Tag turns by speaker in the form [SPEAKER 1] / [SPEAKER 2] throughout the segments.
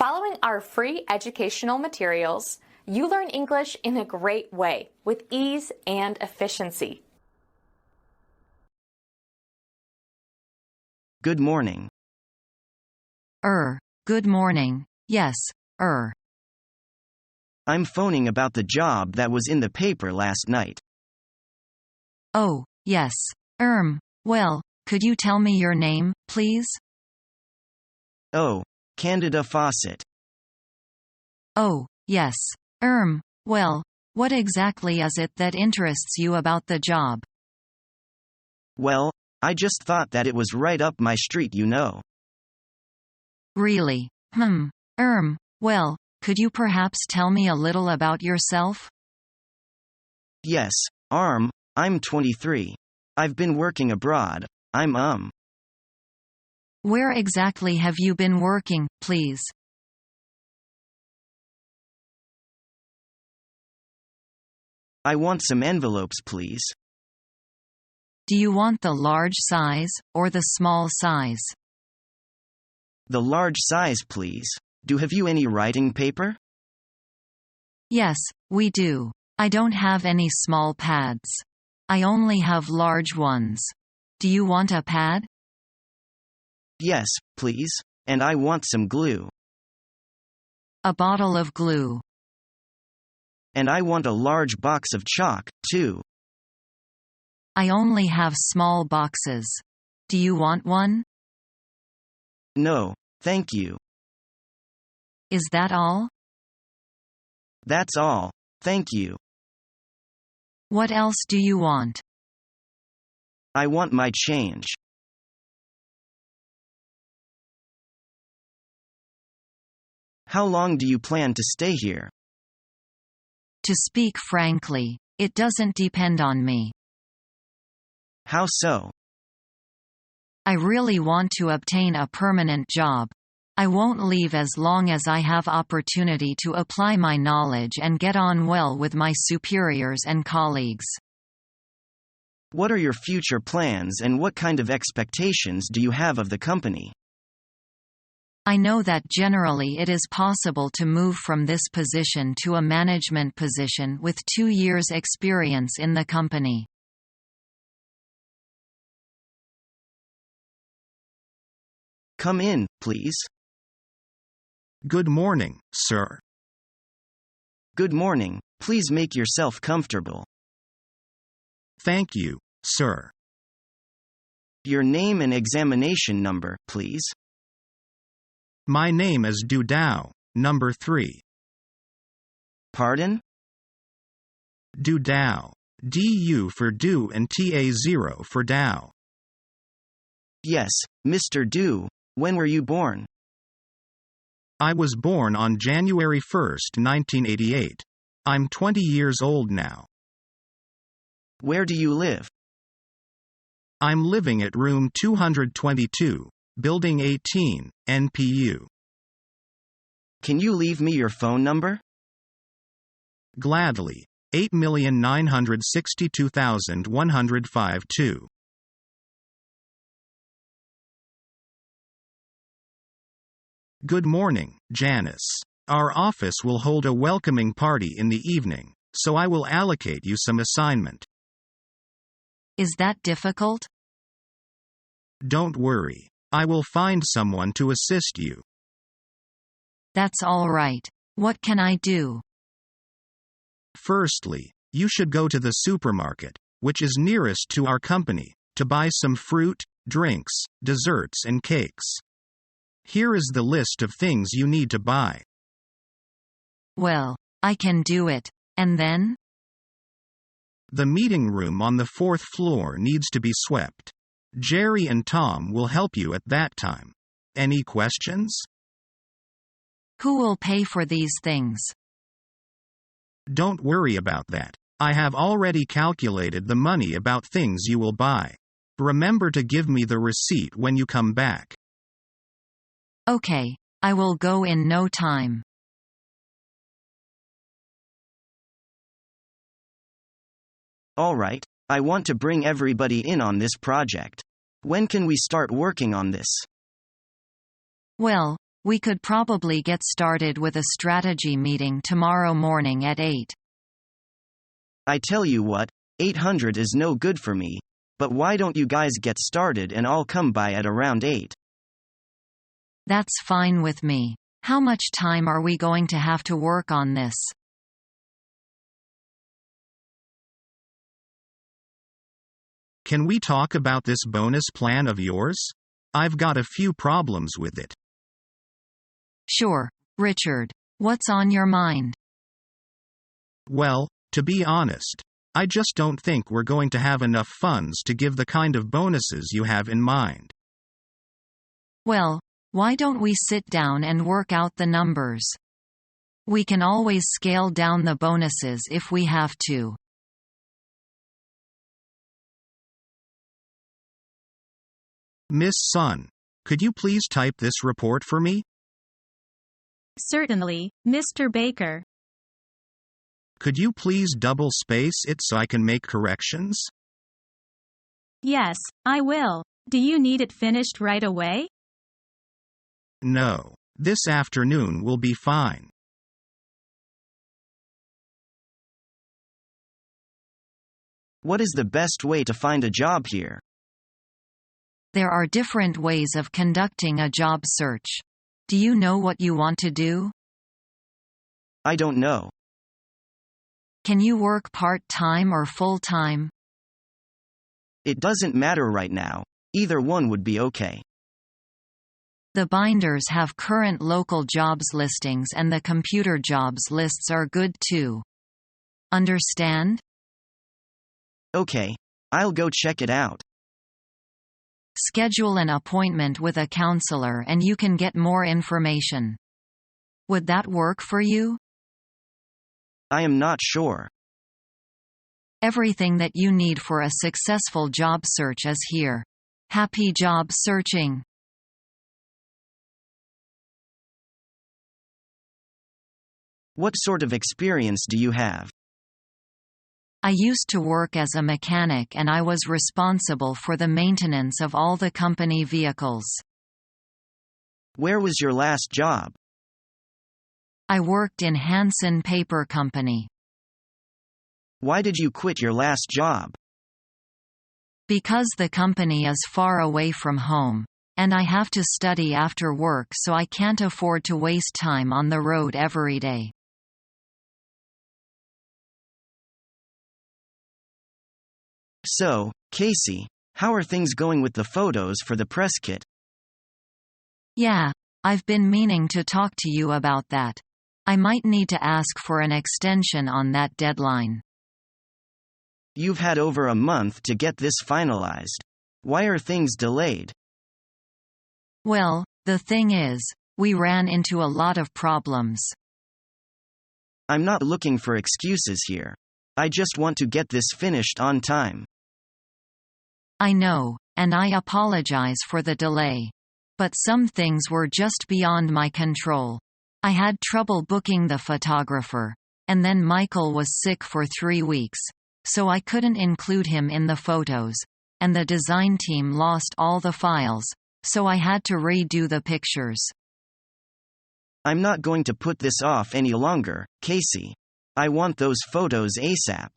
[SPEAKER 1] Following our free educational materials, you learn English in a great way with ease and efficiency.
[SPEAKER 2] Good morning.
[SPEAKER 3] Good morning. Yes,
[SPEAKER 2] I'm phoning about the job that was in the paper last night.
[SPEAKER 3] Oh, yes. Well, could you tell me your name, please?
[SPEAKER 2] Oh, Candida Fawcett.
[SPEAKER 3] Oh, yes. Well, what exactly is it that interests you about the job?
[SPEAKER 2] Well, I just thought that it was right up my street, you know.
[SPEAKER 3] Really? Well, could you perhaps tell me a little about yourself?
[SPEAKER 2] Yes, I'm 23. I've been working abroad.
[SPEAKER 3] Where exactly have you been working, please?
[SPEAKER 2] I want some envelopes, please.
[SPEAKER 3] Do you want the large size, or the small size?
[SPEAKER 2] The large size, please. Have you any writing paper?
[SPEAKER 3] Yes, we do. I don't have any small pads. I only have large ones. Do you want a pad?
[SPEAKER 2] Yes, please. And I want some glue.
[SPEAKER 3] A bottle of glue.
[SPEAKER 2] And I want a large box of chalk, too.
[SPEAKER 3] I only have small boxes. Do you want one?
[SPEAKER 2] No, thank you.
[SPEAKER 3] Is that all?
[SPEAKER 2] That's all, thank you.
[SPEAKER 3] What else do you want?
[SPEAKER 2] I want my change. How long do you plan to stay here?
[SPEAKER 3] To speak frankly, it doesn't depend on me.
[SPEAKER 2] How so?
[SPEAKER 3] I really want to obtain a permanent job. I won't leave as long as I have opportunity to apply my knowledge and get on well with my superiors and colleagues.
[SPEAKER 2] What are your future plans and what kind of expectations do you have of the company?
[SPEAKER 3] I know that generally it is possible to move from this position to a management position with 2 years' experience in the company.
[SPEAKER 2] Come in, please.
[SPEAKER 4] Good morning, sir.
[SPEAKER 2] Good morning. Please make yourself comfortable.
[SPEAKER 4] Thank you, sir.
[SPEAKER 2] Your name and examination number, please.
[SPEAKER 4] My name is Du Dao, number 3.
[SPEAKER 2] Pardon?
[SPEAKER 4] Du Dao. DU for Du and TA0 for Dao.
[SPEAKER 2] Yes, Mr. Du. When were you born?
[SPEAKER 4] I was born on January 1, 1988. I'm 20 years old now.
[SPEAKER 2] Where do you live?
[SPEAKER 4] I'm living at room 222, building 18, NPU.
[SPEAKER 2] Can you leave me your phone number?
[SPEAKER 4] Gladly. 8,962,105-2. Good morning, Janice. Our office will hold a welcoming party in the evening, so I will allocate you some assignment.
[SPEAKER 3] Is that difficult?
[SPEAKER 4] Don't worry. I will find someone to assist you.
[SPEAKER 3] That's all right. What can I do?
[SPEAKER 4] Firstly, you should go to the supermarket, which is nearest to our company, to buy some fruit, drinks, desserts and cakes. Here is the list of things you need to buy.
[SPEAKER 3] Well, I can do it. And then?
[SPEAKER 4] The meeting room on the 4th floor needs to be swept. Jerry and Tom will help you at that time. Any questions?
[SPEAKER 3] Who will pay for these things?
[SPEAKER 4] Don't worry about that. I have already calculated the money about things you will buy. Remember to give me the receipt when you come back.
[SPEAKER 3] Okay, I will go in no time.
[SPEAKER 2] All right, I want to bring everybody in on this project. When can we start working on this?
[SPEAKER 3] Well, We could probably get started with a strategy meeting tomorrow morning at 8.
[SPEAKER 2] I tell you what, 800 is no good for me, but why don't you guys get started and I'll come by at around 8?
[SPEAKER 3] That's fine with me. How much time are we going to have to work on this?
[SPEAKER 4] Can we talk about this bonus plan of yours? I've got a few problems with it.
[SPEAKER 3] Sure, Richard. What's on your mind?
[SPEAKER 4] Well, to be honest, I just don't think we're going to have enough funds to give the kind of bonuses you have in mind.
[SPEAKER 3] Well, why don't we sit down and work out the numbers? We can always scale down the bonuses if we have to.
[SPEAKER 4] Miss Sun, could you please type this report for me?
[SPEAKER 5] Certainly, Mr. Baker.
[SPEAKER 4] Could you please double space it so I can make corrections?
[SPEAKER 5] Yes, I will. Do you need it finished right away?
[SPEAKER 4] No. This afternoon will be fine.
[SPEAKER 2] What is the best way to find a job here?
[SPEAKER 3] There are different ways of conducting a job search. Do you know what you want to do?
[SPEAKER 2] I don't know.
[SPEAKER 3] Can you work part-time or full-time?
[SPEAKER 2] It doesn't matter right now. Either one would be okay.
[SPEAKER 3] The binders have current local jobs listings and the computer jobs lists are good too. Understand?
[SPEAKER 2] Okay. I'll go check it out.
[SPEAKER 3] Schedule an appointment with a counselor and you can get more information. Would that work for you?
[SPEAKER 2] I am not sure.
[SPEAKER 3] Everything that you need for a successful job search is here. Happy job searching!
[SPEAKER 2] What sort of experience do you have?
[SPEAKER 3] I used to work as a mechanic and I was responsible for the maintenance of all the company vehicles.
[SPEAKER 2] Where was your last job?
[SPEAKER 3] I worked in Hanson Paper Company.
[SPEAKER 2] Why did you quit your last job?
[SPEAKER 3] Because the company is far away from home, and I have to study after work, so I can't afford to waste time on the road every day.
[SPEAKER 2] So, Casey, how are things going with the photos for the press kit?
[SPEAKER 3] Yeah, I've been meaning to talk to you about that. I might need to ask for an extension on that deadline.
[SPEAKER 2] You've had over a month to get this finalized. Why are things delayed?
[SPEAKER 3] Well, the thing is, we ran into a lot of problems.
[SPEAKER 2] I'm not looking for excuses here. I just want to get this finished on time.
[SPEAKER 3] I know, and I apologize for the delay. But some things were just beyond my control. I had trouble booking the photographer, and then Michael was sick for 3 weeks, so I couldn't include him in the photos, and the design team lost all the files, so I had to redo the pictures.
[SPEAKER 2] I'm not going to put this off any longer, Casey. I want those photos ASAP.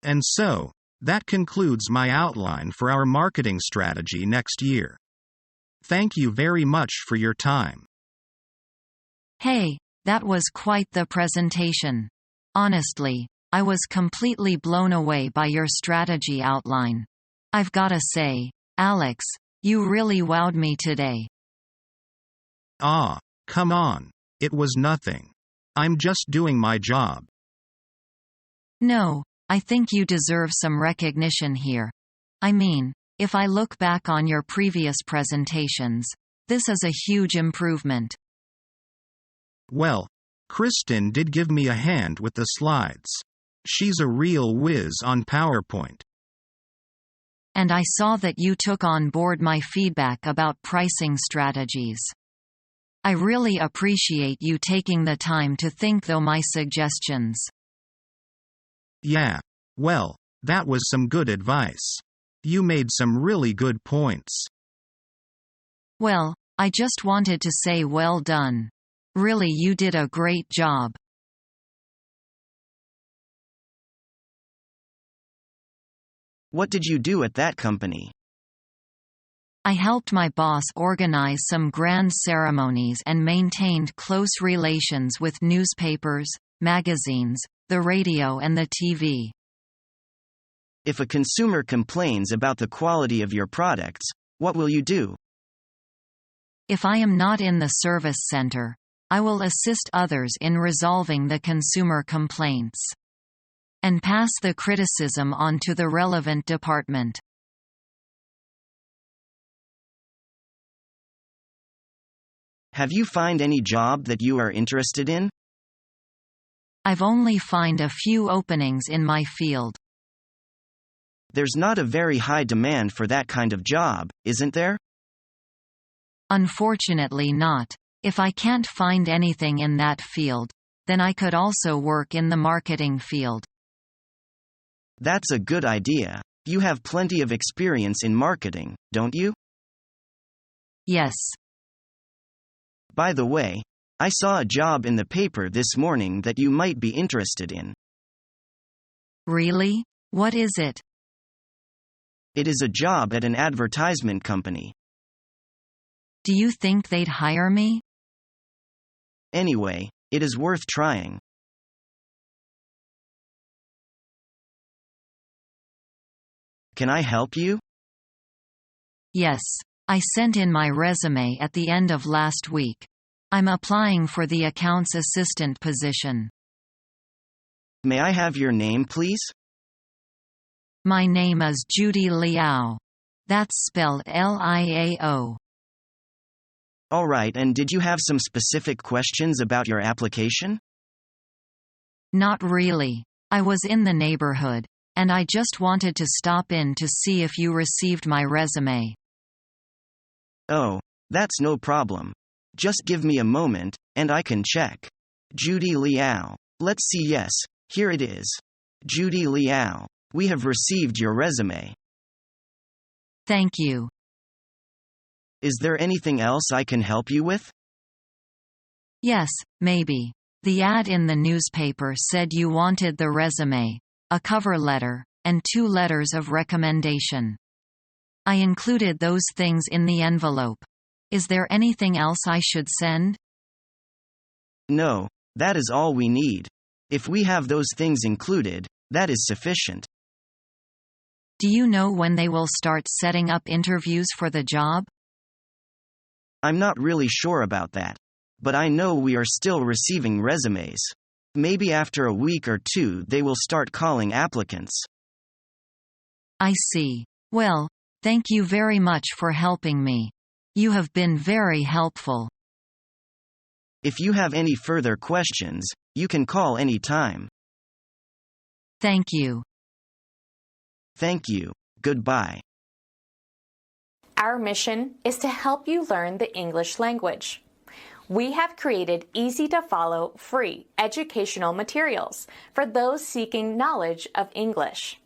[SPEAKER 4] And so, that concludes my outline for our marketing strategy next year. Thank you very much for your time.
[SPEAKER 3] Hey, that was quite the presentation. Honestly, I was completely blown away by your strategy outline. I've gotta say, Alex, you really wowed me today.
[SPEAKER 4] Ah, come on. It was nothing. I'm just doing my job.
[SPEAKER 3] No, I think you deserve some recognition here. I mean, if I look back on your previous presentations, this is a huge improvement.
[SPEAKER 4] Well, Kristen did give me a hand with the slides. She's a real whiz on PowerPoint.
[SPEAKER 3] And I saw that you took on board my feedback about pricing strategies. I really appreciate you taking the time to think through my suggestions.
[SPEAKER 4] Yeah, well, that was some good advice. You made some really good points.
[SPEAKER 3] Well, I just wanted to say well done. Really, you did a great job.
[SPEAKER 2] What did you do at that company?
[SPEAKER 3] I helped my boss organize some grand ceremonies and maintained close relations with newspapers, magazines, the radio and the TV.
[SPEAKER 2] If a consumer complains about the quality of your products, what will you do?
[SPEAKER 3] If I am not in the service center, I will assist others in resolving the consumer complaints and pass the criticism on to the relevant department.
[SPEAKER 2] Have you find any job that you are interested in?
[SPEAKER 3] I've only find a few openings in my field.
[SPEAKER 2] There's not a very high demand for that kind of job, isn't there?
[SPEAKER 3] Unfortunately not. If I can't find anything in that field, then I could also work in the marketing field.
[SPEAKER 2] That's a good idea. You have plenty of experience in marketing, don't you?
[SPEAKER 3] Yes.
[SPEAKER 2] By the way, I saw a job in the paper this morning that you might be interested in.
[SPEAKER 3] Really? What is it?
[SPEAKER 2] It is a job at an advertisement company.
[SPEAKER 3] Do you think they'd hire me?
[SPEAKER 2] Anyway, it is worth trying. Can I help you?
[SPEAKER 3] Yes. I sent in my resume at the end of last week. I'm applying for the accounts assistant position.
[SPEAKER 2] May I have your name, please?
[SPEAKER 3] My name is Judy Liao. That's spelled Liao.
[SPEAKER 2] All right, and did you have some specific questions about your application?
[SPEAKER 3] Not really. I was in the neighborhood, and I just wanted to stop in to see if you received my resume.
[SPEAKER 2] Oh, that's no problem. Just give me a moment, and I can check. Judy Liao. Let's see. Yes, here it is. Judy Liao. We have received your resume.
[SPEAKER 3] Thank you.
[SPEAKER 2] Is there anything else I can help you with?
[SPEAKER 3] Yes, maybe. The ad in the newspaper said you wanted the resume, a cover letter, and 2 letters of recommendation. I included those things in the envelope. Is there anything else I should send?
[SPEAKER 2] No, that is all we need. If we have those things included, that is sufficient.
[SPEAKER 3] Do you know when they will start setting up interviews for the job?
[SPEAKER 2] I'm not really sure about that. But I know we are still receiving resumes. Maybe after a week or 2 they will start calling applicants.
[SPEAKER 3] I see. Well, thank you very much for helping me. You have been very helpful.
[SPEAKER 2] If you have any further questions, you can call any time.
[SPEAKER 3] Thank you.
[SPEAKER 2] Thank you. Goodbye.
[SPEAKER 1] Our mission is to help you learn the English language. We have created easy-to-follow, free educational materials for those seeking knowledge of English.